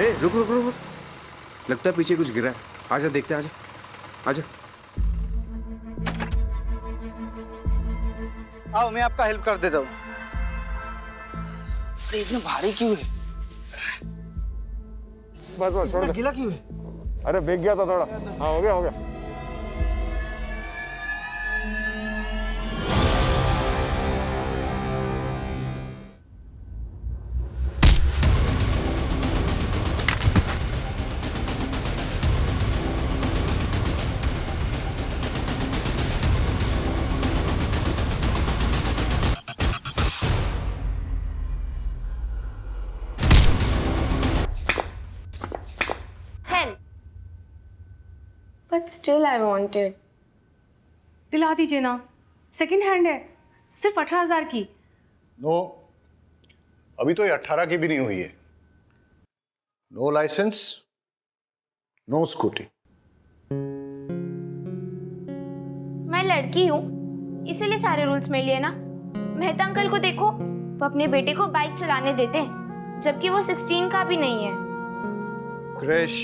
ए रुक रुक रुक रुक। लगता है पीछे कुछ गिरा है। आजा देखते हैं, आजा आजा। आओ मैं आपका हेल्प कर देता हूँ। अरे इतना भारी क्यों है? बस बस छोड़ दे। गीला क्यों है? अरे भीग गया था थोड़ा। हाँ हो गया हो गया। But still I wanted. दिला दीजिए ना, सेकंड हैंड है, सिर्फ 18,000 की। नो, अभी तो ये 18 की भी नहीं हुई है। No licence, no scooty. मैं लड़की हूँ, इसीलिए सारे रूल्स मेरे लिए ना। मेहता अंकल को देखो, वो अपने बेटे को बाइक चलाने देते हैं, जबकि वो 16 का भी नहीं है। क्रिश,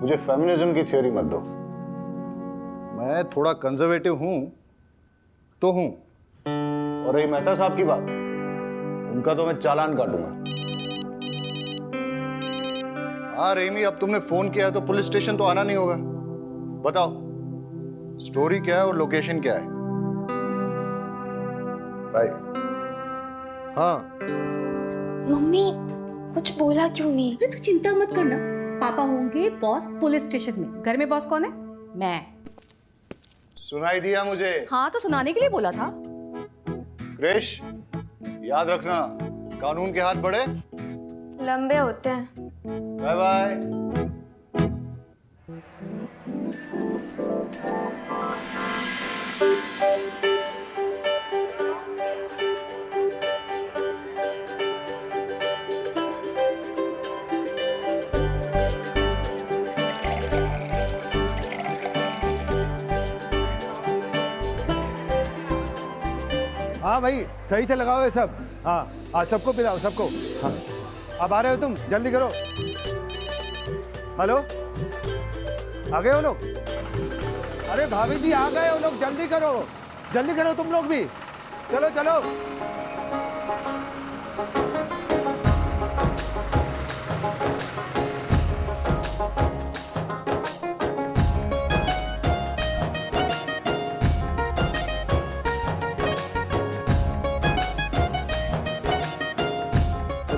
मुझे फेमिनिज्म की थ्योरी मत दो। मैं थोड़ा कंजर्वेटिव हूं तो हूं। और रही मेहता साहब की बात, उनका तो मैं चालान काटूंगा। हाँ रेमी, अब तुमने फोन किया है तो पुलिस स्टेशन तो आना नहीं होगा। बताओ स्टोरी क्या है और लोकेशन क्या है? बाय। हाँ मम्मी कुछ बोला क्यों नहीं? अरे तू चिंता मत करना, पापा होंगे बॉस पुलिस स्टेशन में। घर में बॉस कौन है? मैं। सुनाई दिया मुझे। हाँ तो सुनाने के लिए बोला था। क्रिश, याद रखना, कानून के हाथ बड़े लंबे होते हैं। Bye bye. हाँ भाई सही से लगाओ ये सब। हाँ सबको पिलाओ सबको। हाँ अब आ रहे हो तुम, जल्दी करो। हेलो, आ गए हो लोग? अरे भाभी जी आ गए हो लोग, जल्दी करो तुम लोग भी। चलो चलो।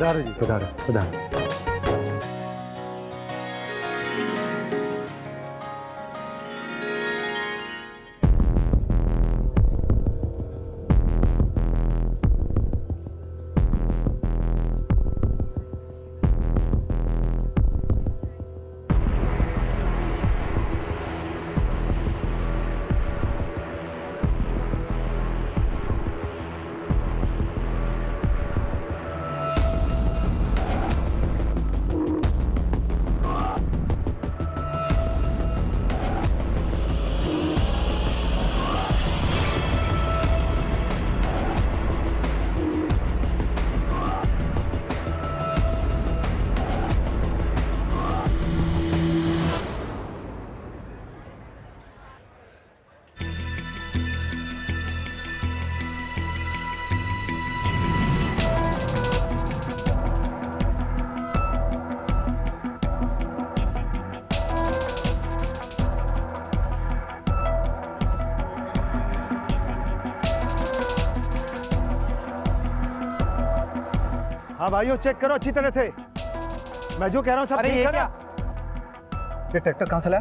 पधारो जी, पधारो। हाँ भाइयों चेक करो अच्छी तरह से, मैं जो कह रहा हूँ सब ठीक है ना? ये ट्रैक्टर कहाँ से लाया?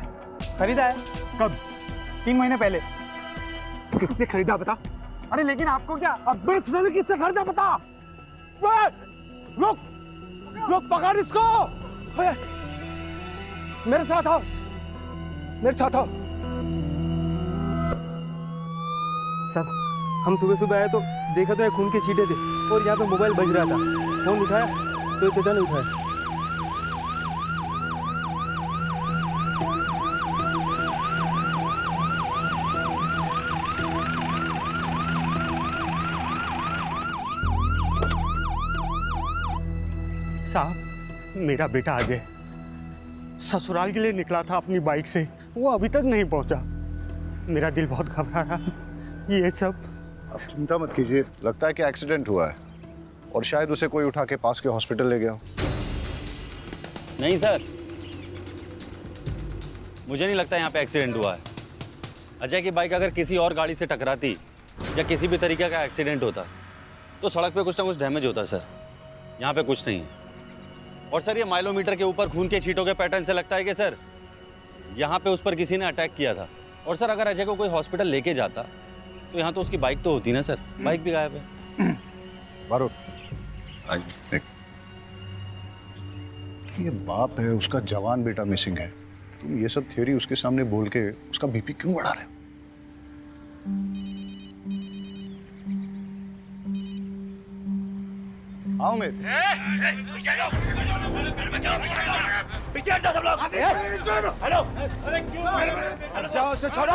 खरीदा है। कब? 3 महीने पहले। किससे खरीदा बता? अरे लेकिन आपको क्या? अब बस मैंने किससे खरीदा बता? रुक रुक, पकड़ इसको। मेरे साथ आओ, साहब हम सुबह सुबह आए तो देखा तो ये खून के छींटे थे और यहाँ पे मोबाइल बज रहा था। फोन उठाया तो चाचा ने उठाया। साहब मेरा बेटा अजय ससुराल के लिए निकला था अपनी बाइक से, वो अभी तक नहीं पहुंचा। मेरा दिल बहुत घबरा रहा। ये सब आप चिंता मत कीजिए, लगता है कि एक्सीडेंट हुआ है और शायद उसे कोई उठा के पास के हॉस्पिटल ले गया हो। नहीं सर, मुझे नहीं लगता यहाँ पे एक्सीडेंट हुआ है। अजय की बाइक अगर किसी और गाड़ी से टकराती या किसी भी तरीके का एक्सीडेंट होता तो सड़क पे कुछ ना कुछ डैमेज होता सर। यहाँ पे कुछ नहीं है। और सर ये माइलोमीटर के ऊपर खून के छींटों के पैटर्न से लगता है कि सर यहाँ पे उस पर किसी ने अटैक किया था। और सर अगर अजय को कोई हॉस्पिटल लेके जाता तो यहाँ तो उसकी बाइक तो होती ना सर, बाइक भी गायब है। बारूद, ये बाप है, उसका जवान बेटा मिसिंग है, तुम ये सब थ्योरी उसके सामने बोल के उसका बीपी क्यों बढ़ा रहे हो? आओ मेरे जाओ उसे छोड़ो।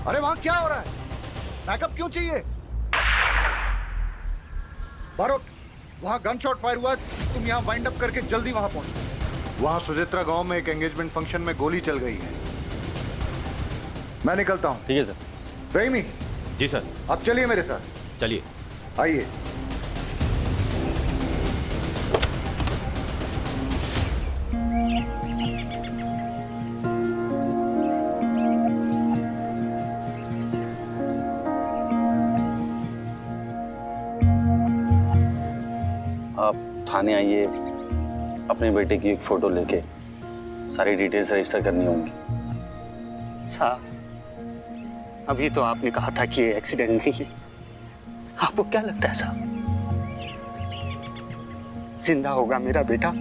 अरे वहां क्या हो रहा है? बैकअप क्यों चाहिए? बारूद, वहां गन शॉट फायर हुआ, तुम यहाँ वाइंड अप करके जल्दी वहां पहुंचो। वहां सुजित्रा गांव में एक एंगेजमेंट फंक्शन में गोली चल गई है। मैं निकलता हूं। ठीक है सर। रहीमी, जी सर। आप चलिए मेरे साथ। चलिए। आइए। आप थाने आइए, अपने बेटे की एक फोटो लेके सारी डिटेल्स रजिस्टर करनी होंगी। साहब, अभी तो आपने कहा था कि ये एक्सीडेंट नहीं है। आपको क्या लगता है साहब, जिंदा होगा मेरा बेटा?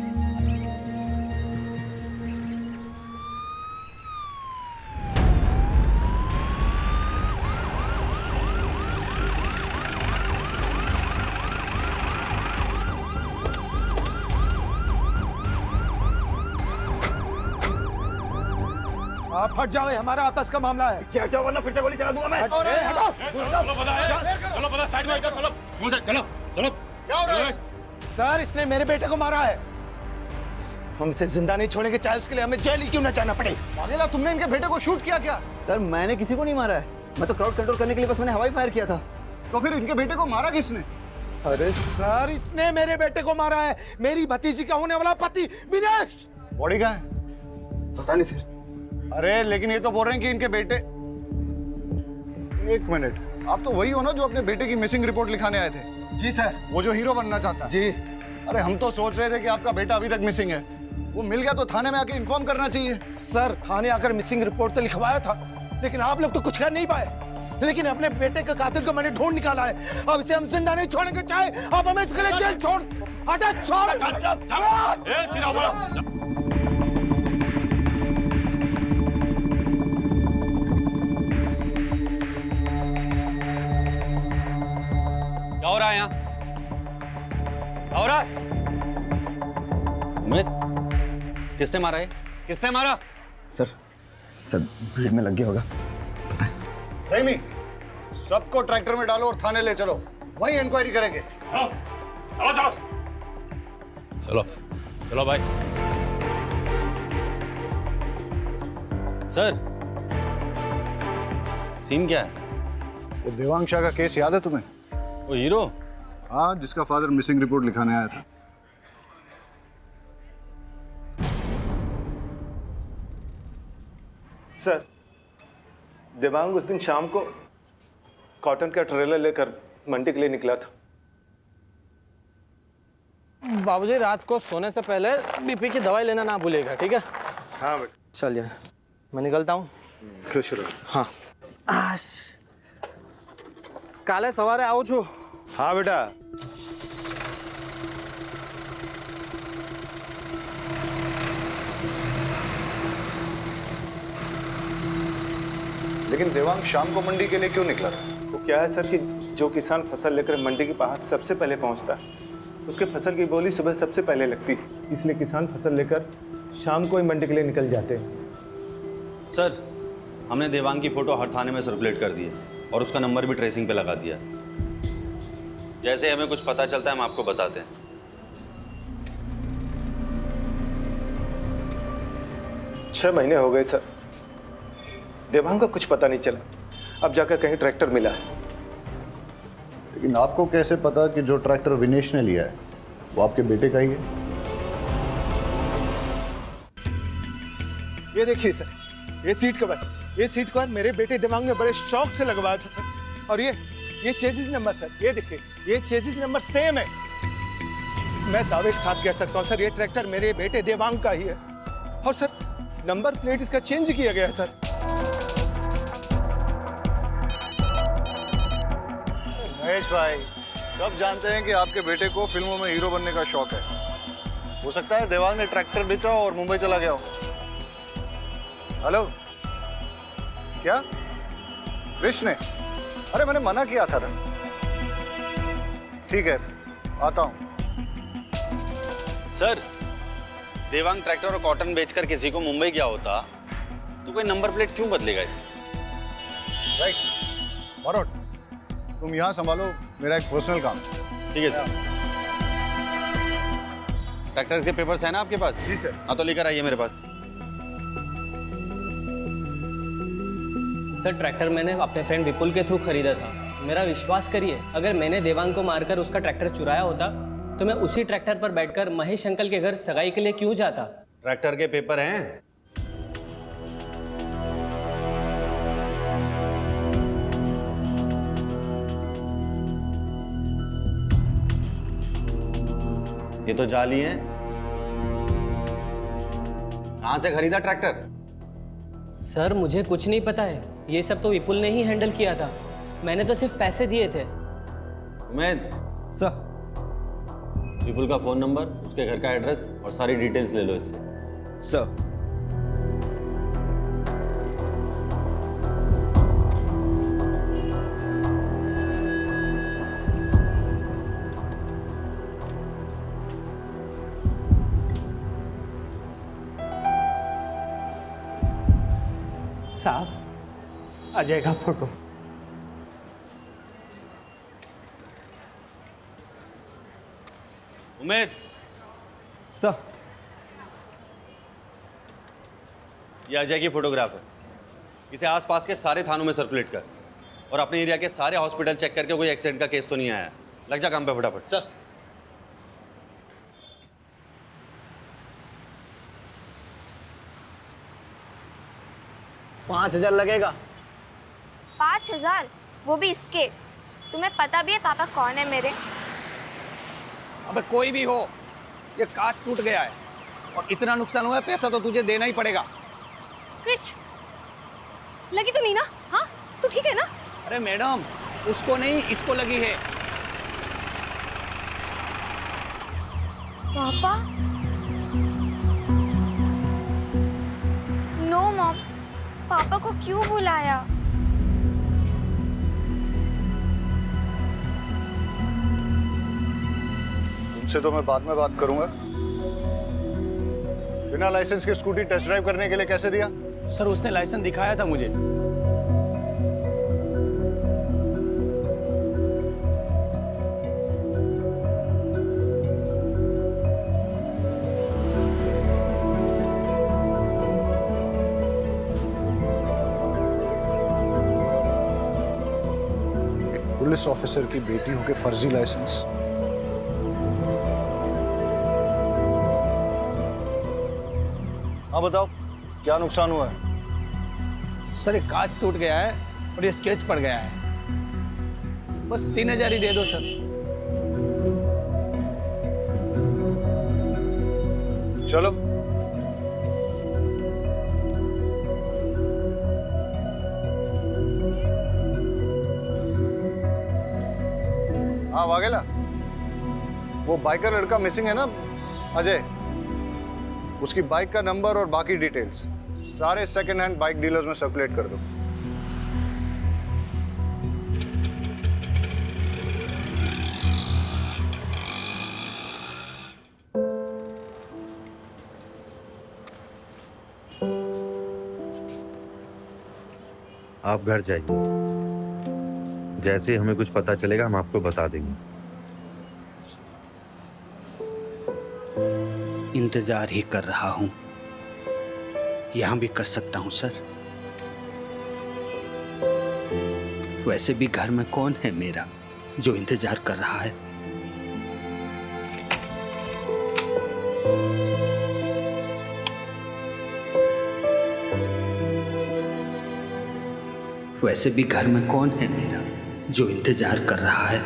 आप हट जाओ, ये हमारा आपस का मामला है। हट जाओ वरना फिर से गोली चला दूंगा मैं। अरे हटो। चलो पता साइड में चलो चलो चलो। क्या हो रहा है? सर, इसने मेरे बेटे को मारा है। हम इसे जिंदा नहीं छोड़ेंगे, चाहे उसके लिए हमें जेल ही क्यों न जाना पड़े। वाघेला, तुमने इनके बेटे को शूट किया क्या? सर, मैंने किसी को नहीं मारा है। मैं तो क्राउड कंट्रोल करने के लिए बस मैंने हवाई फायर किया था। तो फिर इनके बेटे को मारा किसने? अरे सर, इसने मेरे बेटे को मारा है। मेरी भतीजी का होने वाला पति विनेश। बॉडी कहाँ है? पता नहीं सर। अरे लेकिन ये तो बोल रहे हैं कि इनके बेटे। एक मिनट, आप तो वही हो ना जो अपने बेटे की मिसिंग रिपोर्ट लिखाने आए थे? जी सर। वो जो हीरो बनना चाहता है? जी। अरे हम तो सोच रहे थे कि आपका बेटा अभी तक मिसिंग है। वो मिल गया तो थाने में आके इन्फॉर्म करना चाहिए। सर, थाने आकर मिसिंग रिपोर्ट तो लिखवाया था, लेकिन आप लोग तो कुछ कर नहीं पाए। लेकिन अपने बेटे के कातिल को मैंने ढूंढ निकाला है। अब इसे हम जिंदा नहीं छोड़ेंगे, चाहे आप हमें इसके लिए जेल छोड़। हटा, छोड़। क्या हो रहा है यहाँ? क्या हो रहा है? उमेद, किसने मारा है? किसने मारा? सर भीड़ में लग गया होगा। रहीमी, सबको ट्रैक्टर में डालो और थाने ले चलो, वहीं इंक्वायरी करेंगे। चलो चलो चलो भाई। सर, सीन क्या है? वो देवांग शाह का केस याद है तुम्हें? वो हीरो? हाँ, जिसका फादर मिसिंग रिपोर्ट लिखाने आया था। सर, देवांग उस दिन शाम को कॉटन का ट्रेलर लेकर मंडी के लिए निकला था। बाबूजी, रात को सोने से पहले बीपी की दवाई लेना ना भूलेगा, ठीक है? हाँ बेटा। चलिए, मैं निकलता हूँ। खुश रहो। हाँ। काले सवारे आऊँ छू। हाँ बेटा। लेकिन देवांग शाम को मंडी के लिए क्यों निकला था? वो क्या है सर कि जो किसान फसल लेकर मंडी के बाहर सबसे पहले पहुंचता है, उसके फसल की बोली सुबह सबसे पहले लगती है। इसलिए किसान फसल लेकर शाम को ही मंडी के लिए निकल जाते हैं। सर, हमने देवांग की फोटो हर थाने में सर्कुलेट कर दी है। और उसका नंबर भी ट्रेसिंग पे लगा दिया। जैसे हमें कुछ पता चलता है हम आपको बताते हैं। 6 महीने हो गए सर, देवांग का कुछ पता नहीं चला। अब जाकर कहीं ट्रैक्टर मिला है। लेकिन आपको कैसे पता कि जो ट्रैक्टर विनेश ने लिया है वो आपके बेटे का ही है? ये देखिए सर, ये सीट कवर, ये सीट कवर मेरे बेटे देवांग ने बड़े शौक से लगवाया था सर। और ये चेसिस नंबर सर, ये देखिए, ये चेसिस नंबर सेम है। मैं दावे के साथ कह सकता हूँ सर, ये ट्रैक्टर मेरे बेटे देवांग का ही है। और सर नंबर प्लेट इसका चेंज किया गया है सर। महेश भाई, सब जानते हैं कि आपके बेटे को फिल्मों में हीरो बनने का शौक है। हो सकता है देवांग ने ट्रैक्टर बेचा और मुंबई चला गया हो। हेलो, क्या कृष्ण ने? अरे मैंने मना किया था ना। ठीक है, आता हूं। सर, देवांग ट्रैक्टर और कॉटन बेचकर किसी को मुंबई गया होता तो कोई नंबर प्लेट क्यों बदलेगा इसकी? राइट, मरोट, तुम यहाँ संभालो, मेरा एक पर्सनल काम। ठीक है सर। ट्रैक्टर के पेपर्स है ना आपके पास? जी सर। हाँ तो लेकर आइए मेरे पास। सर ट्रैक्टर मैंने अपने फ्रेंड विपुल के थ्रू खरीदा था। मेरा विश्वास करिए, अगर मैंने देवांग को मारकर उसका ट्रैक्टर चुराया होता तो मैं उसी ट्रैक्टर पर बैठकर महेश अंकल के घर सगाई के लिए क्यों जाता? ट्रैक्टर के पेपर हैं? ये तो जाली हैं। कहां से खरीदा ट्रैक्टर? सर मुझे कुछ नहीं पता है, ये सब तो विपुल ने ही हैंडल किया था। मैंने तो सिर्फ पैसे दिए थे। उमेद सर, विपुल का फोन नंबर, उसके घर का एड्रेस और सारी डिटेल्स ले लो इससे। सर। साहब, आ जाएगा फोटो। उमेद, सर, ये अजय की फोटोग्राफ है। इसे आसपास के सारे थानों में सर्कुलेट कर और अपने एरिया के सारे हॉस्पिटल चेक करके कोई एक्सीडेंट का केस तो नहीं आया। लग जा काम पे फटाफट। सर। $5,000 लगेगा। 5,000? वो भी इसके? तुम्हें पता भी है पापा कौन है मेरे? अबे कोई भी हो, ये कांच टूट गया है और इतना नुकसान हुआ है, पैसा तो तुझे देना ही पड़ेगा। क्रिश, लगी तो नहीं ना? हाँ, तू ठीक है ना? अरे मैडम, उसको नहीं, इसको लगी है। पापा? नो मॉम, पापा को क्यों बुलाया? तुमसे तो मैं बाद में बात करूंगा। बिना लाइसेंस के स्कूटी टेस्ट ड्राइव करने के लिए कैसे दिया? सर उसने लाइसेंस दिखाया था मुझे। पुलिस ऑफिसर की बेटी होके फर्जी लाइसेंस। हाँ बताओ, क्या नुकसान हुआ है? सर ये कांच टूट गया है और ये स्केच पड़ गया है। बस 3,000 ही दे दो सर। चलो। हाँ वाघेला, वो बाइकर लड़का मिसिंग है ना, अजय, उसकी बाइक का नंबर और बाकी डिटेल्स सारे सेकंड हैंड बाइक डीलर्स में सर्कुलेट कर दो। आप घर जाइए। जैसे ही हमें कुछ पता चलेगा हम आपको बता देंगे। इंतजार ही कर रहा हूं, यहां भी कर सकता हूं सर। वैसे भी घर में कौन है मेरा जो इंतजार कर रहा है? वैसे भी घर में कौन है मेरा जो इंतजार कर रहा है?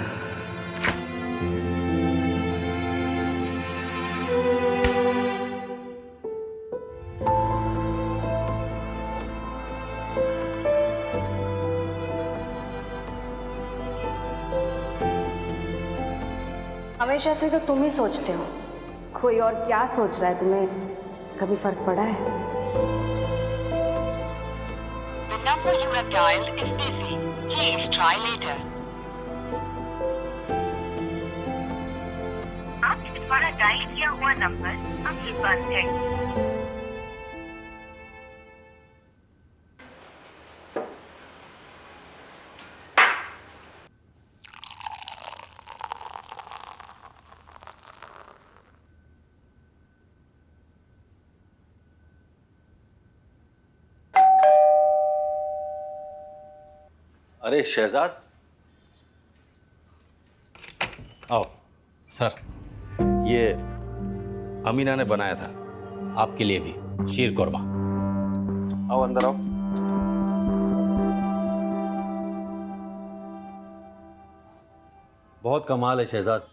हमेशा से तो तुम ही सोचते हो, कोई और क्या सोच रहा है तुम्हें कभी फर्क पड़ा है? The number you have dialed is busy. Please try later. आपके द्वारा डायल किया हुआ नंबर अभी बंद है। अरे शहजाद, आओ सर, ये अमीना ने बनाया था आपके लिए भी शीर कोरमा। आओ अंदर आओ। बहुत कमाल है शहजाद।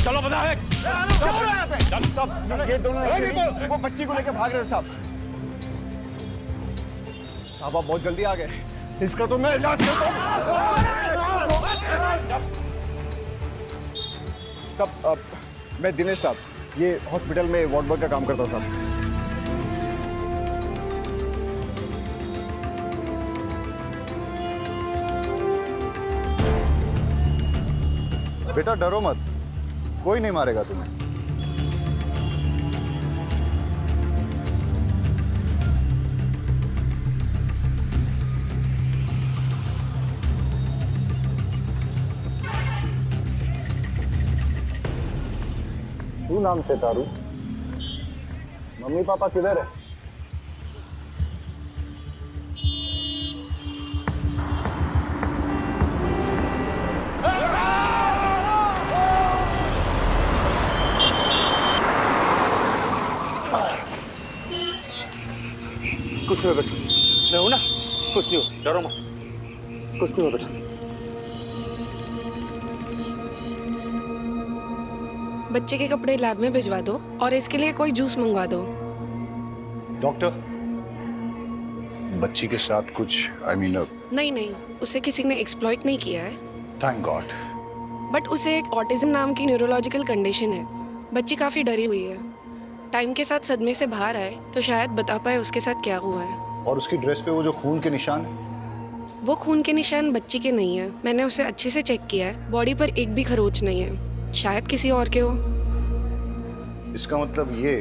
चलो बता है। ये दोनों वो बच्ची को लेकर भाग रहे थे साहब। साहब आप बहुत जल्दी आ गए, इसका तो मैं इलाज करता हूँ। साहब मैं दिनेश साहब, ये हॉस्पिटल में वार्ड बॉय का काम करता हूँ साहब। बेटा डरो मत, कोई नहीं मारेगा तुम्हें। શું નામ છે તારું? મમ્મી પાપા કિધર है? कुछ नहीं बेटा, मैं हूं ना, कुछ नहीं हो, डरो मत, कुछ नहीं हो बेटा। बच्चे के कपड़े लैब में भिजवा दो और इसके लिए कोई जूस मंगवा दो। डॉक्टर, बच्ची के साथ कुछ नहीं नहीं, उसे किसी ने एक्सप्लॉइट नहीं किया है। Thank God. बट उसे एक ऑटिज्म नाम की न्यूरोलॉजिकल कंडीशन है। बच्ची काफ़ी डरी हुई है। टाइम के साथ सदमे से बाहर आए तो शायद बता पाए उसके साथ क्या हुआ है। और उसकी ड्रेस पे वो जो खून के निशान है? वो खून के निशान बच्ची के नहीं है। मैंने उसे अच्छे से चेक किया है, बॉडी पर एक भी खरोच नहीं है। शायद किसी और के हो। इसका मतलब ये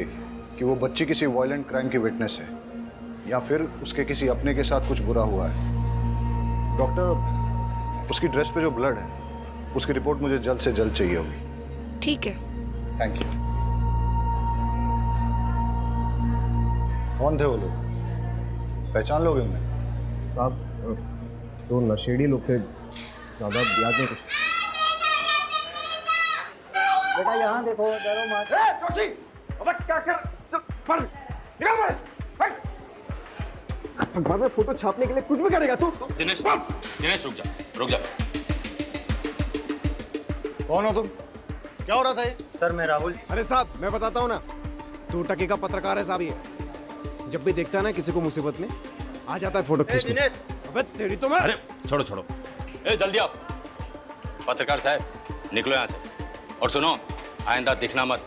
कि वो बच्ची किसी वायलेंट क्राइम की विटनेस है या फिर उसके किसी अपने के साथ कुछ बुरा हुआ है। डॉक्टर, उसकी ड्रेस पे जो ब्लड है उसकी रिपोर्ट मुझे जल्द से जल्द चाहिए होगी। ठीक है। Thank you. कौन थे वो लोग? पहचान लोगे उन्हें? साहब तो नशेड़ी लोग थे, ज़्यादा याद नहीं कुछ। बेटा यहाँ देखो, डरो मत। जोशी, अबे क्या कर? पर निकल बस। अखबार में फोटो छापने के लिए कुछ भी करेगा तू? दिनेश, दिनेश रुक जा। कौन हो तुम? क्या हो रहा था ये? सर मैं राहुल। अरे साहब, मैं बताता हूँ ना, 2 टके का पत्रकार है साहब ये। जब भी देखता है ना किसी को मुसीबत में, आ जाता है फोटो खींचने। दिनेश, अबे तेरी तो मैं। अरे छोड़ो। ए जल्दी आओ। पत्रकार साहब, निकलो यहाँ से। और सुनो, आइंदा दिखना मत।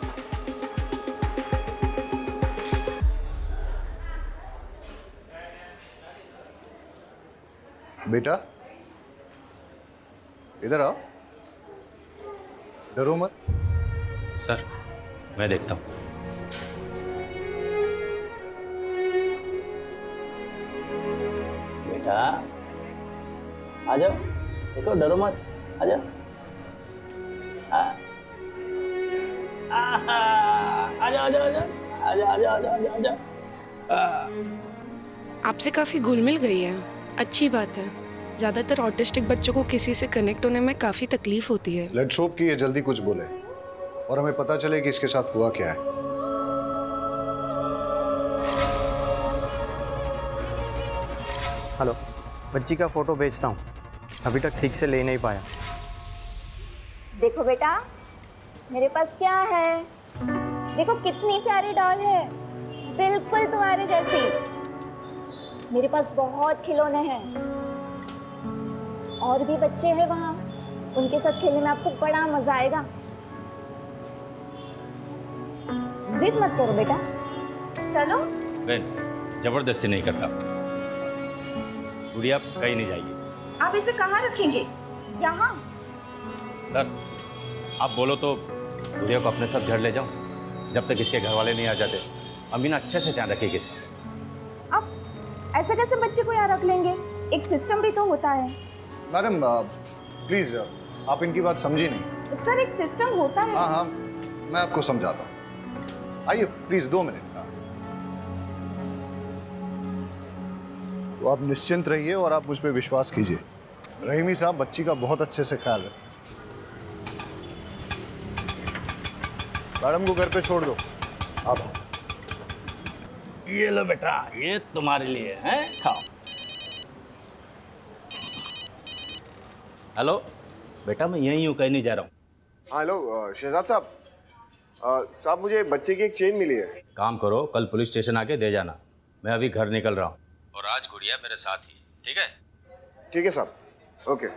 बेटा इधर आओ, डरो मत। सर मैं देखता हूँ। बेटा आ जाओ, देखो डरो मत, आ जाओ। आजा। आपसे काफ़ी घुल मिल गई है, अच्छी बात है। ज़्यादातर ऑटिस्टिक बच्चों को किसी से कनेक्ट होने में काफ़ी तकलीफ होती है। लेट्स होप कि ये जल्दी कुछ बोले और हमें पता चले कि इसके साथ हुआ क्या है। हेलो, बच्ची का फोटो भेजता हूँ, अभी तक ठीक से ले नहीं पाया। देखो बेटा, मेरे पास क्या है, देखो कितनी प्यारी डॉल है, बिल्कुल तुम्हारे जैसी। मेरे पास बहुत खिलौने हैं, और भी बच्चे हैं वहाँ, उनके साथ खेलने में आपको बड़ा मजा आएगा। जिद मत करो बेटा, चलो। बहन, जबरदस्ती नहीं करता। गुड़िया कहीं नहीं जाएगी। आप इसे कहाँ रखेंगे? यहाँ। सर आप बोलो तो गुड़िया को अपने साथ घर ले जाऊं, जब तक इसके घर वाले नहीं आ जाते। अमीना अच्छे से ध्यान रखेगी इसका। अब ऐसे कैसे बच्चे को यहाँ रख लेंगे? एक सिस्टम भी तो होता है। मैडम प्लीज, आप इनकी बात समझी नहीं। सर एक सिस्टम होता है। हाँ, मैं आपको समझाता हूँ। आइए प्लीज 2 मिनट। तो आप निश्चिंत रहिए और आप मुझ पर विश्वास कीजिए। रहीमी साहब बच्ची का बहुत अच्छे से ख्याल रखें। मैडम को घर पे छोड़ दो। आप ये लो बेटा, ये तुम्हारे लिए है, खाओ। हेलो बेटा, मैं यहीं हूँ, कहीं नहीं जा रहा हूँ। हेलो शहजाद साहब, साहब मुझे बच्चे की एक चेन मिली है। काम करो, कल पुलिस स्टेशन आके दे जाना। मैं अभी घर निकल रहा हूँ और आज गुड़िया मेरे साथ ही, ठीक है? ठीक है साहब, ओके।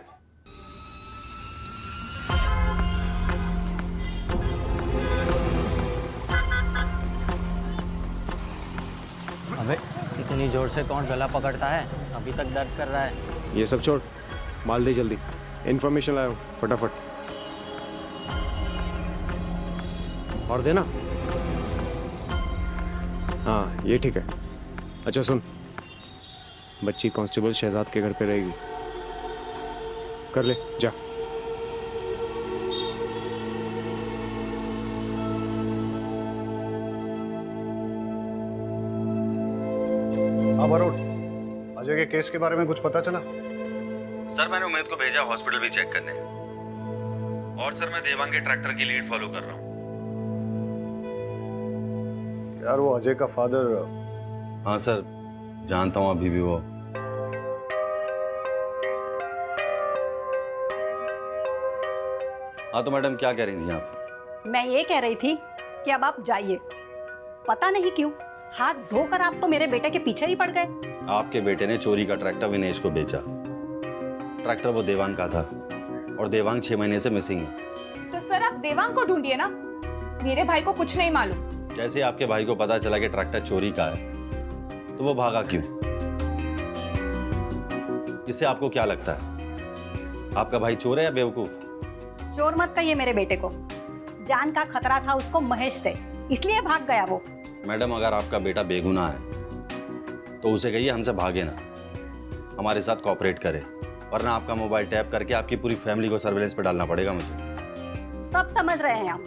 अबे इतनी जोर से कौन गला पकड़ता है? अभी तक दर्द कर रहा है। ये सब छोड़, माल दे जल्दी। इन्फॉर्मेशन लाओ फटाफट। और देना। हाँ ये ठीक है। अच्छा सुन, बच्ची कांस्टेबल शहजाद के घर पे रहेगी। कर ले, जा। अब अरुण, अजय के केस के बारे में कुछ पता चला? सर मैंने उमेद को भेजा हॉस्पिटल भी चेक करने, और सर मैं देवांग के ट्रैक्टर की लीड फॉलो कर रहा हूँ। यार वो अजय का फादर। हाँ सर, जानता हूँ अभी भी वो। हाँ तो मैडम क्या कह रही थी आप? मैं ये कह रही थी कि अब आप जाइए। पता नहीं क्यों हाथ धोकर आप तो मेरे बेटे के पीछे ही पड़ गए। आपके बेटे ने चोरी का ट्रैक्टर विनेश को बेचा। ट्रैक्टर वो देवांग का था और देवांग 6 महीने से मिसिंग है। तो सर आप देवांग को ढूंढिए ना, मेरे भाई को कुछ नहीं मालूम। जैसे आपके भाई को पता चला कि ट्रैक्टर चोरी का है तो वो भागा क्यों? इससे आपको क्या लगता है, आपका भाई चोर है या बेवकूफ? चोर मत कहिए मेरे बेटे को, जान का खतरा था उसको महेश से, इसलिए भाग गया वो। मैडम अगर आपका बेटा बेगुनाह है तो उसे कहिए हमसे भागे ना, हमारे साथ कोऑपरेट करे, वरना आपका मोबाइल टैप करके आपकी पूरी फैमिली को सर्विलेंस पे डालना पड़ेगा मुझे। सब समझ रहे हैं हम।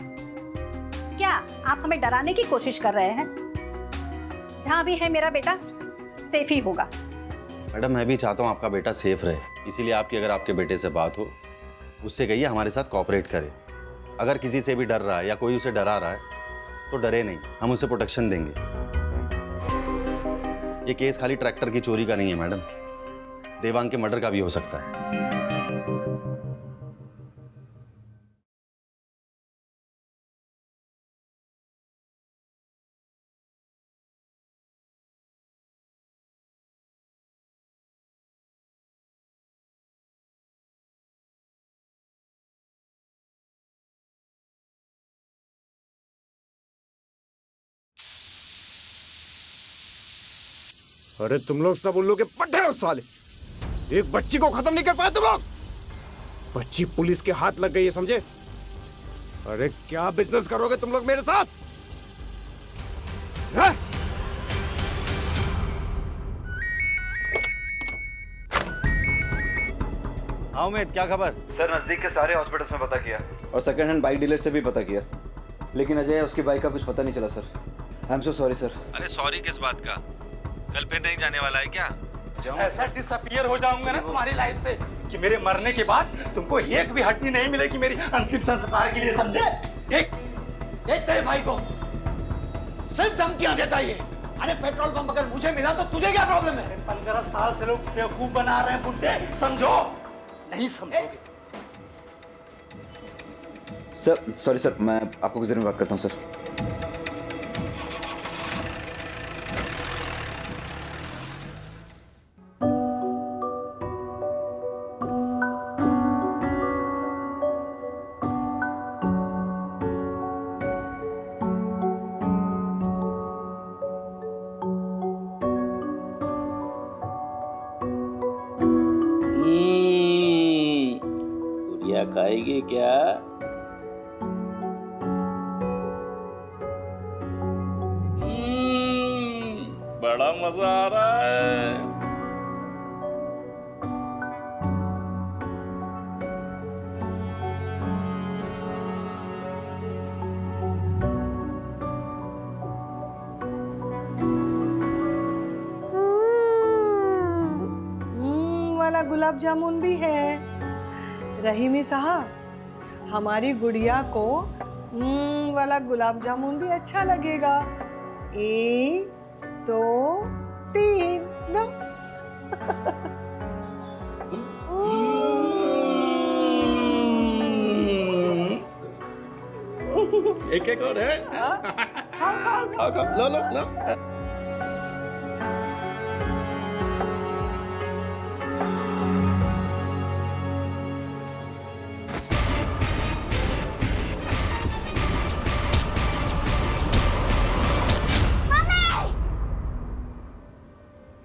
क्या आप हमें डराने की कोशिश कर रहे हैं? जहां भी है मेरा बेटा सेफ ही होगा। मैडम मैं भी चाहता हूँ आपका बेटा सेफ रहे, इसीलिए आपकी अगर आपके बेटे से बात हो उससे कहिए हमारे साथ कोऑपरेट करे। अगर किसी से भी डर रहा है या कोई उसे डरा रहा है तो डरे नहीं, हम उसे प्रोटेक्शन देंगे। ये केस खाली ट्रैक्टर की चोरी का नहीं है मैडम, देवांग के मर्डर का भी हो सकता है। अरे तुम लोग सब उल्लू के पट्टे हो साले, एक बच्ची को खत्म नहीं कर पाए तुम लोग। बच्ची पुलिस के हाथ लग गई है, समझे? अरे क्या बिजनेस करोगे तुम लोग मेरे साथ? है? हाँ उमेद, क्या खबर? सर नजदीक के सारे हॉस्पिटल्स में पता किया और सेकंड हैंड बाइक डीलर से भी पता किया, लेकिन अजय उसकी बाइक का कुछ पता नहीं चला sir. I am so sorry sir. अरे सॉरी किस बात का? कल फिर नहीं जाने वाला है क्या? ऐसा डिसअपीयर हो जाऊंगा ना तुम्हारी लाइफ से कि मेरे मरने के बाद तुमको एक भी हड्डी नहीं मिलेगी मेरी अंतिम संस्कार के लिए, समझे? देख देख तेरे भाई को सिर्फ धमकियां देता ये। अरे पेट्रोल पंप अगर मुझे मिला तो तुझे क्या प्रॉब्लम है? 15 साल से लोग बेवकूफ बना रहे हैं बुड्ढे, समझो? नहीं समझोगे। सर सॉरी सर, मैं आपको गुजर में बात करता हूँ सर। गुड़िया खाएगी क्या? बड़ा मजा आ रहा है। वाला गुलाब जामुन भी है। रहीमी साहब, हमारी गुड़िया को वाला गुलाब जामुन भी अच्छा लगेगा। 1 2 3 लो। एक एक और है। खाओ खाओ, लो लो लो।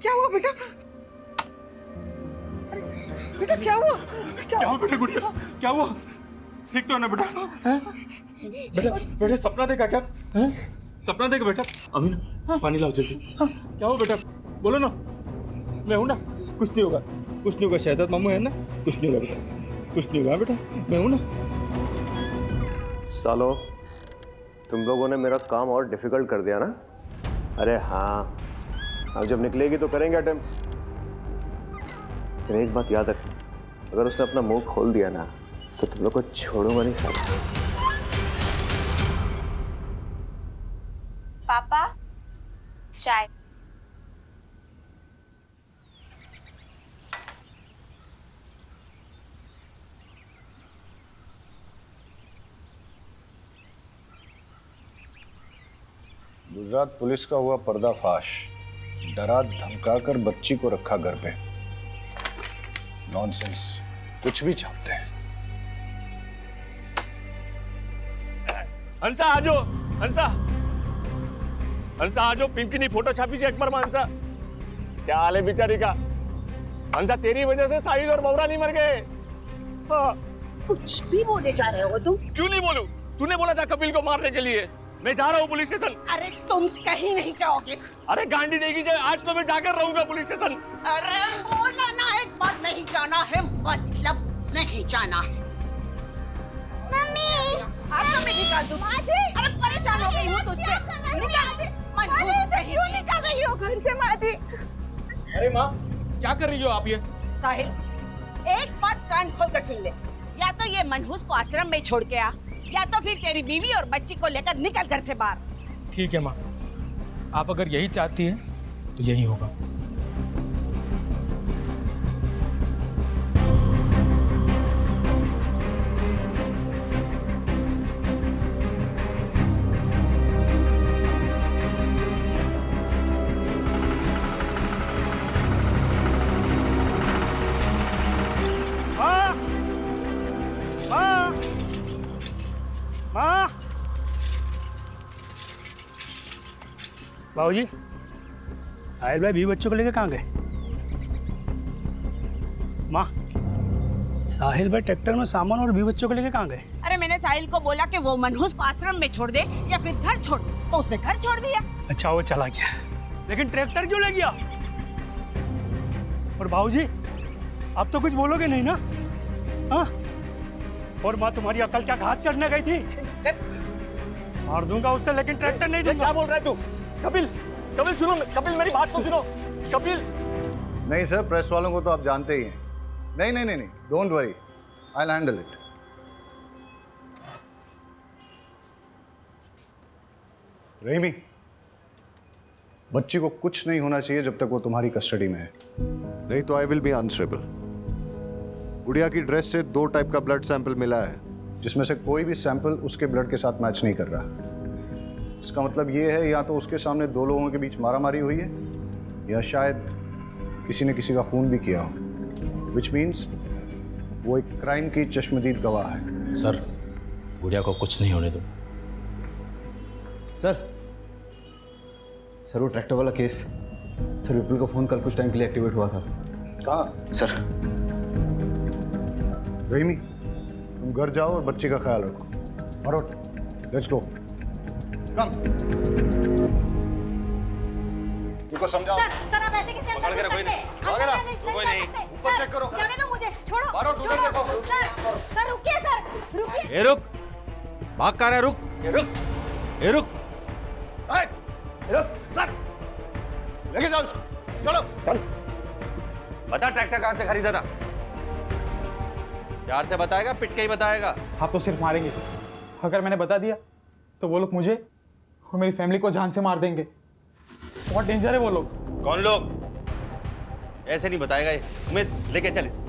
क्या हुआ बेटा? बेटा क्या हुआ? क्या हुआ बेटा गुड़िया? क्या हुआ? ठीक तो है ना बेटा? बेटा बेटा सपना देखा क्या? सपना देखा बेटा? अमीन पानी लाओ जल्दी। क्या हुआ बेटा? बोलो ना, मैं हूं ना, कुछ नहीं होगा, कुछ नहीं होगा। शहजाद मामू है ना, कुछ नहीं होगा बेटा, कुछ नहीं होगा बेटा, मैं हूं ना। सालो, तुम लोगों ने मेरा काम और डिफिकल्ट कर दिया ना? अरे हाँ, अब जब निकलेगी तो करेंगे अटेम्प्ट। लेकिन एक बात याद रखना, अगर उसने अपना मुंह खोल दिया ना तो तुम लोग को छोड़ूंगा नहीं साला। पापा, चाय। गुजरात पुलिस का हुआ पर्दाफाश। डरा धमकाकर बच्ची को रखा घर पे। नॉनसेंस, कुछ भी छापते हैं। हंसा आजो, हंसा हंसा आजो, पिंकी फोटो छापी थी अकबर में। हंसा, क्या हाल है बेचारी का? हंसा, तेरी वजह से साहिद और मौरा नहीं मर गए। हाँ। कुछ भी बोले जा रहे हो तुम? क्यों नहीं बोलूं? तूने बोला था कपिल को मारने के लिए। मैं जा रहा हूँ पुलिस स्टेशन। अरे तुम कहीं नहीं जाओगे। अरे गांडी देगी जाए, आज तो मैं जाकर रहूंगा पुलिस स्टेशन। अरे बोला ना, एक बार नहीं जाना है मतलब नहीं जाना है। मम्मी, आज तो मैं निकाल दूँ। अरे परेशान हो गई हूँ तुझसे। निकाल। क्यों निकाल रही हो घर से माँ जी? अरे माँ, क्या कर रही हो आप ये? साहिल, एक बात कान खोल कर सुन ले। या तो ये मनहूस को आश्रम में छोड़ के आ, या तो फिर तेरी बीवी और बच्ची को लेकर निकल घर से बाहर। ठीक है माँ, आप अगर यही चाहती हैं तो यही होगा। बाबूजी, साहिल भाई 20 बच्चों को लेकर कहाँ गए? माँ, साहिल भाई ट्रैक्टर में सामान और 20 बच्चों को लेकर कहाँ गए? अरे मैंने साहिल को बोला कि वो मनहूस को आश्रम में छोड़ दे या फिर घर छोड़, तो उसने घर छोड़ दिया। अच्छा, वो चला गया, लेकिन ट्रैक्टर क्यों ले गया? और बाबूजी, आप तो कुछ बोलोगे नहीं ना? हाँ? और माँ, तुम्हारी अकल क्या घास चढ़ने गई थी? मार दूंगा उससे, लेकिन ट्रैक्टर नहीं दूंगा। क्या बोल रहा है तू? कपिल, कपिल सुनो, कपिल मेरी बात तो सुनो। कपिल, नहीं सर, प्रेस वालों को तो आप जानते ही हैं। नहीं नहीं नहीं नहीं, don't worry, I will handle it. Rahimi, बच्ची को कुछ नहीं होना चाहिए जब तक वो तुम्हारी कस्टडी में है, नहीं तो आई विल बी आंसरेबल। गुड़िया की ड्रेस से 2 टाइप का ब्लड सैंपल मिला है, जिसमें से कोई भी सैंपल उसके ब्लड के साथ मैच नहीं कर रहा। इसका मतलब ये है, या तो उसके सामने 2 लोगों के बीच मारामारी हुई है, या शायद किसी ने किसी का खून भी किया हो, विच मीन्स वो एक क्राइम की चश्मदीद गवाह है। सर, गुड़िया को कुछ नहीं होने दो। सर वो ट्रैक्टर वाला केस, सर विपुल का फोन कल कुछ टाइम के लिए एक्टिवेट हुआ था। कहाँ? सर रहीमी, तुम घर जाओ और बच्चे का ख्याल रखो। और लेट्स गो, कम। इनको समझाओ। सर आप ऐसे कैसे पकड़ के रखो इन्हें। आगे ना, कोई नहीं। ऊपर चेक करो। जाने दो मुझे, छोड़ो। मारो, उधर देखो। सर रुकिए, सर रुकिए। ए रुक, भाग कर रहा है, रुक, रुक, ए रुक, रुक, सर, लेके जाओ उसको, चलो, चल। बता ट्रैक्टर कहाँ से खरीदा था? प्यार से बताएगा, पिट के ही बताएगा? आप तो सिर्फ मारेंगे, अगर मैंने बता दिया तो वो लोग मुझे और मेरी फैमिली को जान से मार देंगे। बहुत डेंजर है वो लोग। कौन लोग? ऐसे नहीं बताएगा ये। उम्मीद, लेके चल इसे,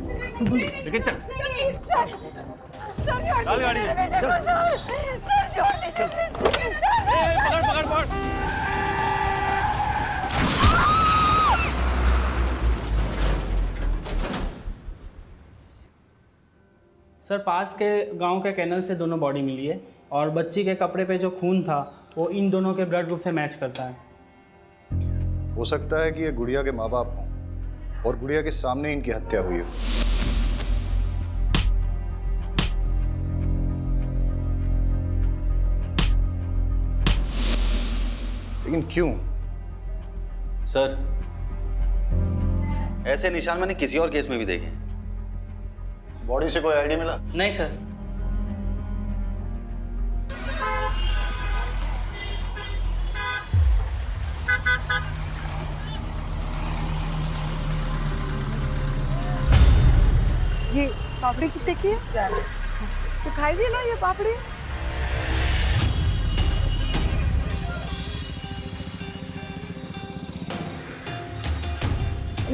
लेके चल। चल गाड़ी में, चल। पकड़ पकड़ पकड़। सर, पास के गांव के कैनल से दोनों बॉडी मिली है और बच्ची के कपड़े पे जो खून था वो इन दोनों के ब्लड ग्रुप से मैच करता है। हो सकता है कि ये गुड़िया के माँ बाप हों और गुड़िया के सामने इनकी हत्या हुई हो। लेकिन क्यों? सर, ऐसे निशान मैंने किसी और केस में भी देखे। बॉडी से कोई आईडिया मिला? नहीं सर। ये पापड़ी कितने की है? तो खाइए ना ये पापड़ी।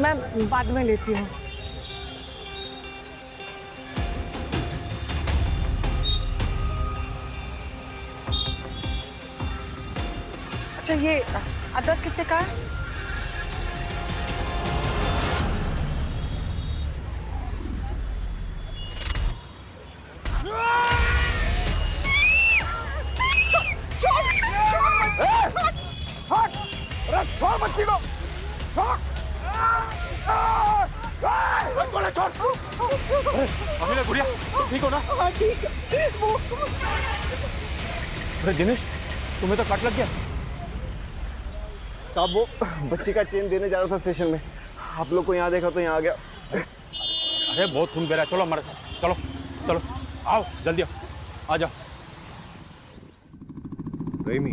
मैं बाद में लेती हूँ। अच्छा, ये अदरक कितने का है? छोड़ बच्ची को, छोड़। अमीना, गुड़िया, तुम ठीक हो ना? हाँ ठीक है। अरे दिनेश, तुम्हें तो कट लग गया। साहब, वो बच्ची का चेन देने जा रहा था स्टेशन में, आप लोग को यहाँ देखा तो यहाँ आ गया। अरे बहुत खून बह रहा है, चलो हमारे साथ, चलो चलो, आओ जल्दी आओ, आ जाओ। रहीमी,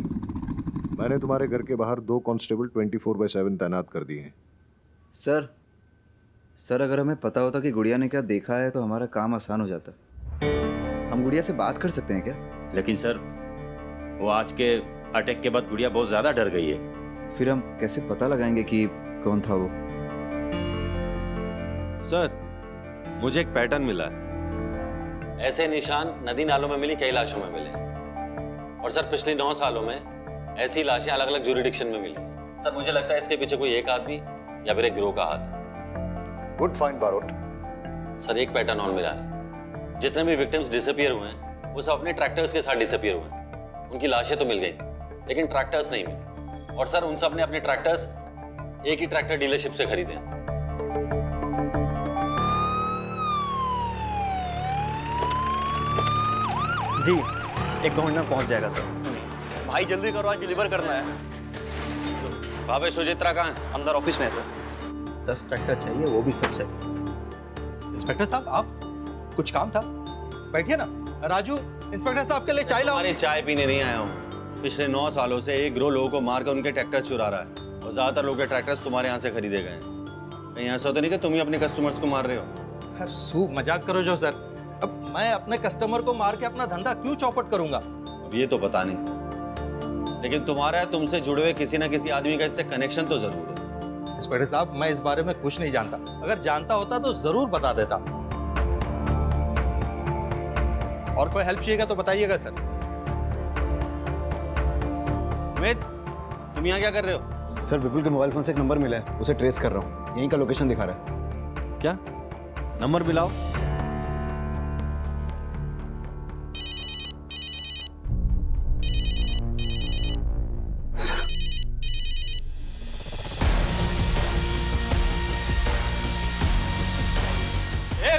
मैंने तुम्हारे घर के बाहर 2 कांस्टेबल 24/7 तैनात कर दिए हैं। सर अगर हमें पता होता कि गुड़िया ने क्या देखा है तो हमारा काम आसान हो जाता। हम गुड़िया से बात कर सकते हैं क्या? लेकिन सर वो आज के अटैक के बाद गुड़िया बहुत ज़्यादा डर गई है। फिर हम कैसे पता लगाएंगे कि कौन था वो? सर मुझे एक पैटर्न मिला है। ऐसे निशान नदी नालों में मिली कई लाशों में मिले और सर पिछले 9 सालों में ऐसी लाशें अलग अलग ज्यूरिडिक्शन में मिली। सर मुझे लगता है इसके पीछे कोई एक आदमी या फिर एक गिरोह का हाथ। Good find Barot. सर एक पैटर्न और मिला है, जितने भी विक्टिम्स डिसअपियर हुए हैं वो सब अपने ट्रैक्टर्स के साथ डिसअपियर हुए हैं। उनकी लाशें तो मिल गई लेकिन ट्रैक्टर्स नहीं मिले और सर उन सब ने अपने ट्रैक्टर्स एक ही ट्रैक्टर डीलरशिप से खरीदे हैं। जी 1 घंटे में पहुंच जाएगा सर। भाई जल्दी करो, आज डिलीवर करना है। भावे सुचित्रा कहाँ है? अंदर ऑफिस में है सर। 10 ट्रैक्टर चाहिए, वो भी सबसे। इंस्पेक्टर साहब आप कुछ काम था? बैठिए ना। राजू इंस्पेक्टर साहब के लिए चाय लाओ। अरे चाय पीने नहीं आया हूँ। पिछले 9 सालों से एक गिरोह लोगों को मारकर उनके ट्रैक्टर चुरा रहा है और ज्यादातर लोगों के ट्रैक्टर्स तुम्हारे यहाँ से खरीदे गए हैं। कहीं ऐसा तो नहीं कि तुम ही अपने कस्टमर्स को मार रहे हो? सूप मजाक करो जो सर। अब मैं अपने कस्टमर को मार के अपना धंधा क्यों चौपट करूंगा? अब ये तो पता नहीं, लेकिन तुम्हारा तुमसे जुड़े हुए किसी ना किसी आदमी का इससे कनेक्शन तो जरूर है। इंस्पेक्टर साहब मैं इस बारे में कुछ नहीं जानता, अगर जानता होता तो जरूर बता देता। और कोई हेल्प चाहिएगा तो बताइएगा सर। अमित तुम यहाँ क्या कर रहे हो? सर विपुल के मोबाइल फोन से एक नंबर मिला है, उसे ट्रेस कर रहा हूँ। यहीं का लोकेशन दिखा रहा है। क्या नंबर मिलाओ?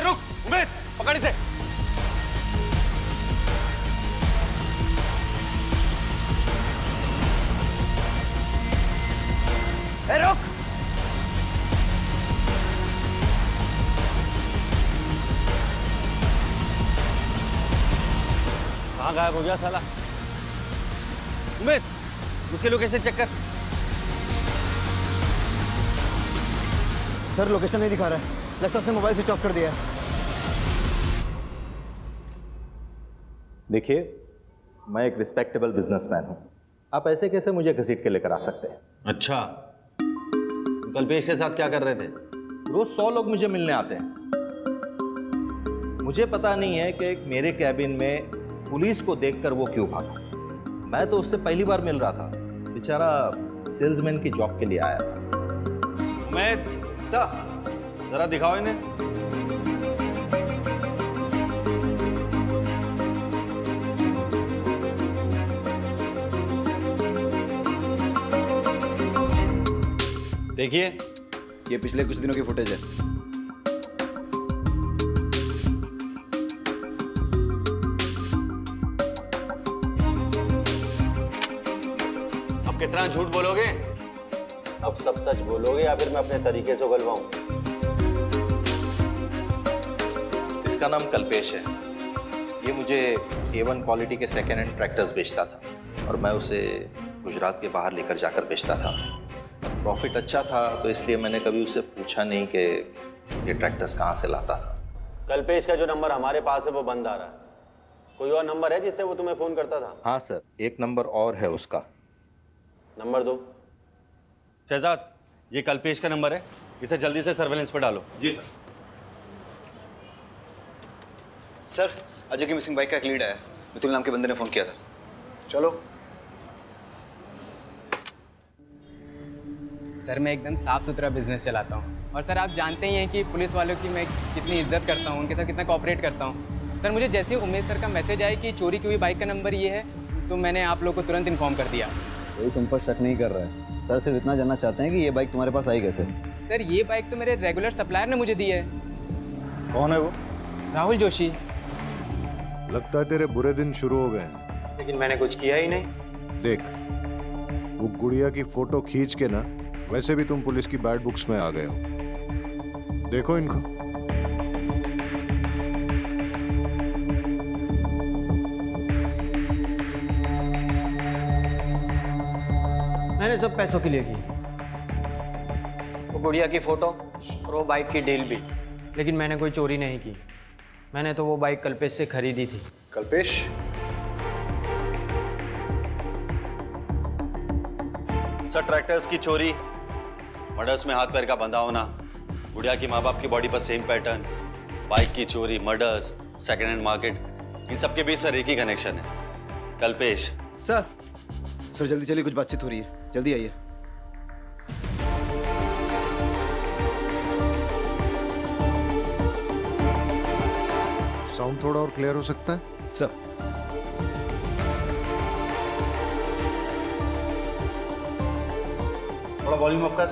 रुक उमेद, पकड़ इसे। रुक। कहाँ गायब हो गया साला? उमेद उसके लोकेशन चेक कर। सर लोकेशन नहीं दिखा रहा है, लगता है उसने मोबाइल स्विच ऑफ कर दिया है। देखिए मैं एक रिस्पेक्टेबल बिजनेसमैन हूं, आप ऐसे कैसे मुझे घसीट के लेकर आ सकते हैं? अच्छा कल्पेश के साथ क्या कर रहे थे? रोज 100 लोग मुझे मिलने आते हैं। मुझे पता नहीं है कि मेरे कैबिन में पुलिस को देखकर वो क्यों भागा। मैं तो उससे पहली बार मिल रहा था, बेचारा सेल्समैन की जॉब के लिए आया था। उमेद सर जरा दिखाओ इन्हें। देखिए ये पिछले कुछ दिनों की फुटेज है। अब कितना झूठ बोलोगे? अब सब सच बोलोगे या फिर मैं अपने तरीके से उगलवाऊं? इसका नाम कल्पेश है। ये मुझे A1 क्वालिटी के सेकेंड हैंड ट्रैक्टर्स बेचता था और मैं उसे गुजरात के बाहर लेकर जाकर बेचता था। प्रॉफिट अच्छा था तो इसलिए मैंने कभी उससे पूछा नहीं कि ये ट्रैक्टर्स कहाँ से लाता था। कल्पेश का जो नंबर हमारे पास है वो बंद आ रहा है। कोई और नंबर है जिससे वो तुम्हें फोन करता था? हाँ सर, एक नंबर और है उसका। नंबर दो। शहजाद ये कल्पेश का नंबर है, इसे जल्दी से सर्वेलेंस पर डालो। जी सर। सर अजय की मिसिंग बाइक का एक लीड आया, मितुल नाम के बंदे ने फोन किया था। चलो। सर मैं एकदम साफ सुथरा बिजनेस चलाता हूँ और सर आप जानते ही हैं कि पुलिस वालों की मैं कितनी इज्जत करता हूँ, उनके साथ कितना कोऑपरेट करता हूँ। सर मुझे जैसे ही उमेश सर का मैसेज आया कि चोरी की हुई बाइक का नंबर ये है तो मैंने आप लोग को तुरंत इन्फॉर्म कर दिया। कोई तुम पर शक नहीं कर रहा है, सर सिर्फ इतना जानना चाहते हैं कि ये बाइक तुम्हारे पास आई कैसे? सर ये बाइक तो मेरे रेगुलर सप्लायर ने मुझे दी है। कौन है वो? राहुल जोशी। लगता है तेरे बुरे दिन शुरू हो गए हैं। लेकिन मैंने कुछ किया ही नहीं। देख वो गुड़िया की फोटो खींच के ना, वैसे भी तुम पुलिस की बैड बुक्स में आ गए हो। देखो इनको। मैंने सब पैसों के लिए की, वो गुड़िया की फोटो और वो बाइक की डील भी। लेकिन मैंने कोई चोरी नहीं की, मैंने तो वो बाइक कल्पेश से खरीदी थी। कल्पेश सर ट्रैक्टर्स की चोरी, मर्डर्स में हाथ पैर का बंधा होना, गुड़िया की माँ बाप की बॉडी पर सेम पैटर्न, बाइक की चोरी, मर्डर्स, सेकेंड हैंड मार्केट, इन सब के बीच सर एक ही कनेक्शन है, कल्पेश। सर जल्दी चलिए, कुछ बातचीत हो रही है, जल्दी आइए। साउंड थोड़ा और क्लियर हो सकता है सर? थोड़ा वॉल्यूम अप कर।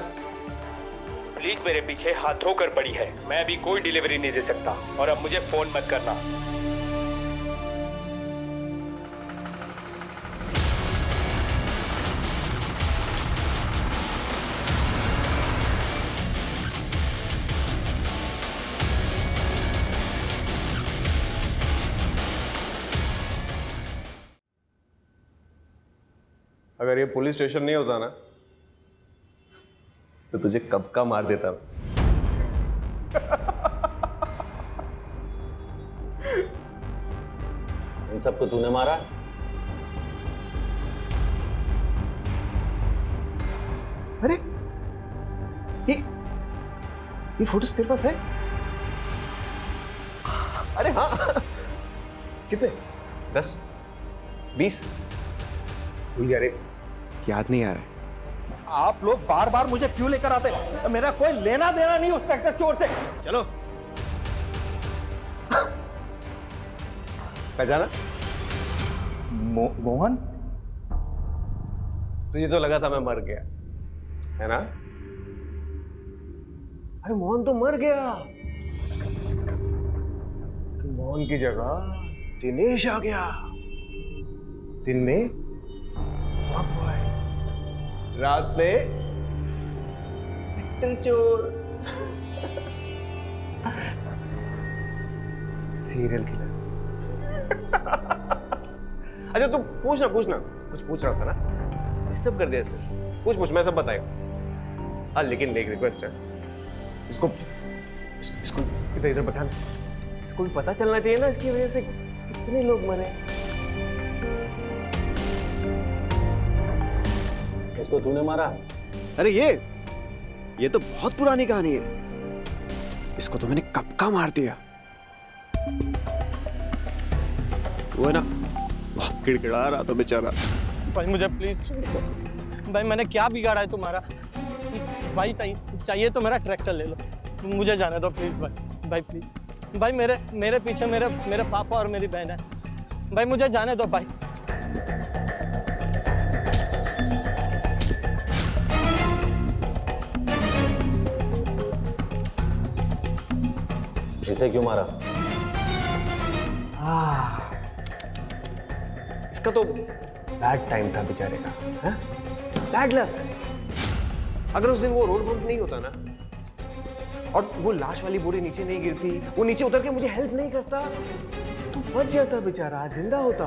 पुलिस मेरे पीछे हाथ धोकर पड़ी है, मैं अभी कोई डिलीवरी नहीं दे सकता और अब मुझे फोन मत करना। अगर ये पुलिस स्टेशन नहीं होता ना तो तुझे कब का मार देता। इन सबको तूने मारा? अरे ये फोटोज तेरे पास है? अरे हाँ। कितने? 10 20? भूल गया रे, याद नहीं आ रहा है। आप लोग बार बार मुझे क्यों लेकर आते हैं? मेरा कोई लेना देना नहीं उस ट्रैक्टर चोर से। चलो। पहचाना? मोहन? तुझे तो लगा था मैं मर गया, है ना? अरे मोहन तो मर गया, लेकिन मोहन की जगह दिनेश आ गया। दिन में फ्रॉक बॉय, रात में ट्रैक्टर चोर, सीरियल किलर। अच्छा तू पूछना कुछ पूछ रहा था ना, डिस्टर्ब कर दिया सर। पूछ मैं सब बताएगा। हाँ लेकिन एक रिक्वेस्ट है, इसको इधर बताना, इसको भी पता चलना चाहिए ना इसकी वजह से कितने लोग मरे। इसको तूने मारा? अरे ये तो बहुत पुरानी कहानी है, इसको तो मैंने कब का मार दिया। वो है ना, बहुत किड़किड़ा रहा था बेचारा। भाई मुझे प्लीज, भाई मैंने क्या बिगाड़ा है तुम्हारा? भाई चाहिए तो मेरा ट्रैक्टर ले लो, मुझे जाने दो प्लीज भाई प्लीज भाई। मेरे पीछे मेरे पापा और मेरी बहन है भाई, मुझे जाने दो भाई। इसे क्यों मारा? इसका तो बैड टाइम था बेचारे का, बैड लक। अगर उस दिन वो रोड बम्प नहीं होता ना और वो लाश वाली बोरी नीचे नहीं गिरती, वो नीचे उतर के मुझे हेल्प नहीं करता, तो बच जाता बेचारा, जिंदा होता।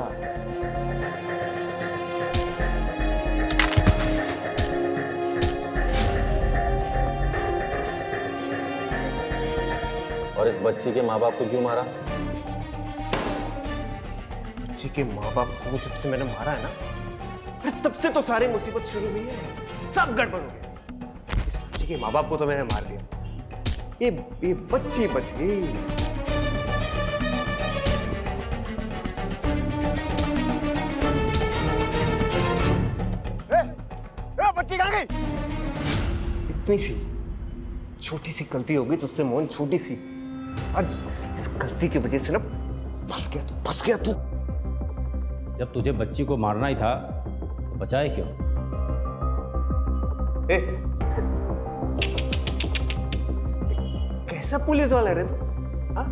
और इस बच्ची के माँ बाप को क्यों मारा? बच्ची के माँ बाप को जब से मैंने मारा है ना, अरे तब से तो सारी मुसीबत शुरू हुई है, सब गड़बड़ हो गया। इस बच्ची के माँ बाप को तो मैंने मार दिया, ये बच्ची बच गई। बच्ची कहाँ गई? इतनी सी छोटी सी गलती हो गई तुझसे मोहन, छोटी सी। आज इस गलती की वजह से ना फंस गया तू। जब तुझे बच्ची को मारना ही था तो बचाए क्यों? कैसा पुलिस वाला है रे तू? हाँ?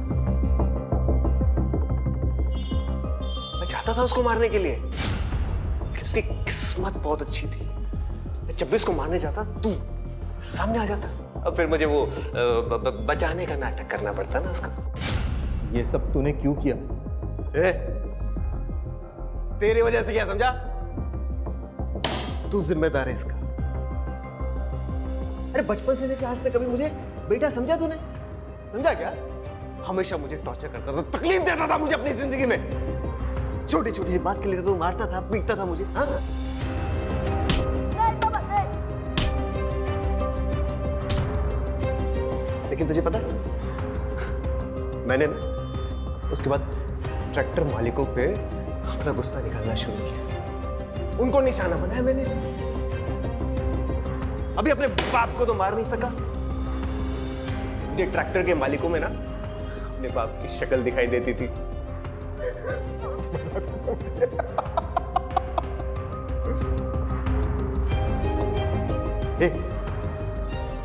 मैं चाहता था उसको मारने के लिए, लेकिन उसकी किस्मत बहुत अच्छी थी। मैं जब भी उसको मारने जाता तू सामने आ जाता, अब फिर मुझे वो बचाने का नाटक करना पड़ता ना उसका। ये सब तूने क्यों किया? तेरी वजह से, क्या समझा? तू जिम्मेदार है इसका। अरे बचपन से लेकर आज तक कभी मुझे बेटा समझा तूने? समझा क्या? हमेशा मुझे टॉर्चर करता था, तकलीफ देता था मुझे अपनी जिंदगी में। छोटी छोटी बात के लिए तो तू मारता था, पीटता था मुझे। हाँ लेकिन तुझे पता है, मैंने ना उसके बाद ट्रैक्टर मालिकों पे अपना गुस्सा निकालना शुरू किया। उनको निशाना बनाया मैंने। अभी अपने बाप को तो मार नहीं सका, मुझे ट्रैक्टर के मालिकों में ना अपने बाप की शक्ल दिखाई देती थी।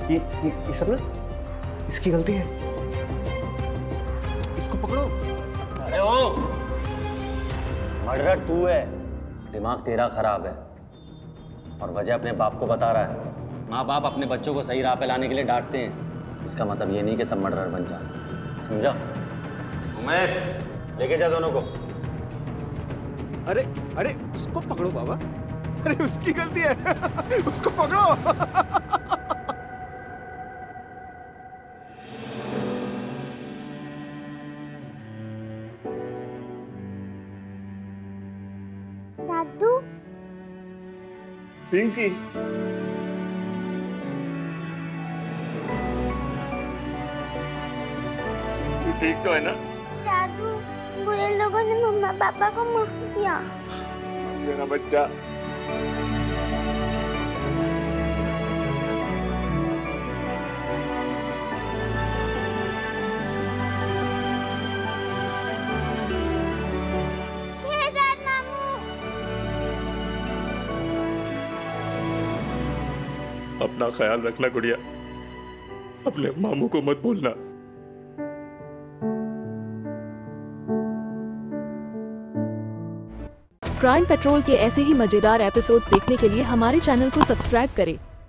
ये सब ना इसकी गलती है, इसको पकड़ो। अरे ओ, मर्डर तू है, दिमाग तेरा खराब है और वजह अपने बाप को बता रहा है। माँ बाप अपने बच्चों को सही राह पे लाने के लिए डांटते हैं, इसका मतलब ये नहीं कि सब मर्डरर बन जाए, समझा? उमेद, लेके जा दोनों को। अरे अरे उसको पकड़ो बाबा, अरे उसकी गलती है, उसको पकड़ो। दादू, पिंकी, तू ठीक तो है ना? दादू, बुरे लोगों ने मम्मा पापा को मार दिया। मेरा बच्चा। शहजाद मामू। अपना ख्याल रखना गुड़िया, अपने मामू को मत भूलना। क्राइम पेट्रोल के ऐसे ही मजेदार एपिसोड्स देखने के लिए हमारे चैनल को सब्सक्राइब करें